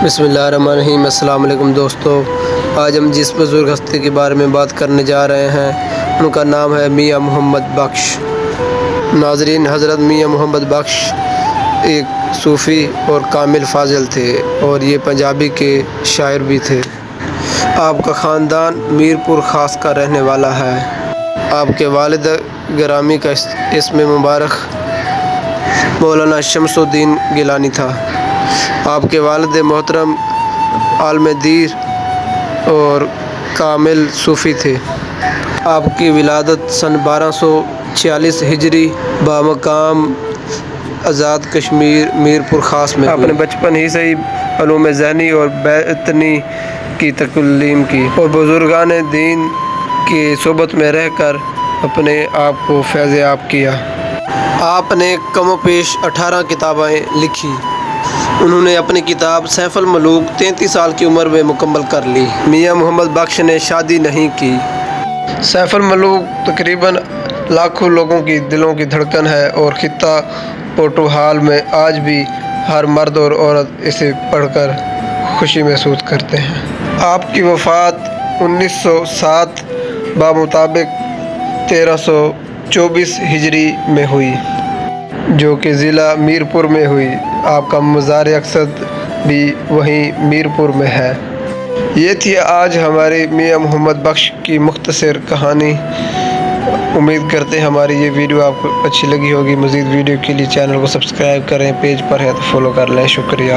بسم اللہ الرحمن الرحیم۔ السلام علیکم دوستو، آج ہم جس بزرگ ہستی کے بارے میں بات کرنے جا رہے ہیں ان کا نام ہے میاں محمد بخش۔ ناظرین، حضرت میاں محمد بخش ایک صوفی اور کامل فاضل تھے اور یہ پنجابی کے شاعر بھی تھے۔ آپ کا خاندان میرپور خاص کا رہنے والا ہے۔ آپ کے والد گرامی کا اسم مبارک مولانا شمس الدین گیلانی تھا۔ آپ کے والد محترم عالم دین اور کامل صوفی تھے۔ آپ کی ولادت سن 1246 ہجری بمقام آزاد کشمیر میرپور خاص میں ہوئی۔ آپ نے بچپن ہی سے علوم ذہنی اور باطنی کی تعلیم کی اور بزرگان دین کی صحبت میں رہ کر اپنے آپ کو فیض یاب کیا۔ آپ نے کم و بیش 18 کتابیں لکھی۔ انہوں نے اپنی کتاب سیف الملوک 33 سال کی عمر میں مکمل کر لی۔ میاں محمد بخش نے شادی نہیں کی۔ سیف الملوک تقریباً لاکھوں لوگوں کی دلوں کی دھڑکن ہے اور خطہ پوٹوحال میں آج بھی ہر مرد اور عورت اسے پڑھ کر خوشی محسوس کرتے ہیں۔ آپ کی وفات 1907 بمطابق 1324 ہجری میں ہوئی، جو کہ ضلع میرپور میں ہوئی۔ آپ کا مزار اقصد بھی وہیں میرپور میں ہے۔ یہ تھی آج ہماری میاں محمد بخش کی مختصر کہانی۔ امید کرتے ہیں ہماری یہ ویڈیو آپ کو اچھی لگی ہوگی۔ مزید ویڈیو کے لیے چینل کو سبسکرائب کریں، پیج پر ہے تو فالو کر لیں۔ شکریہ۔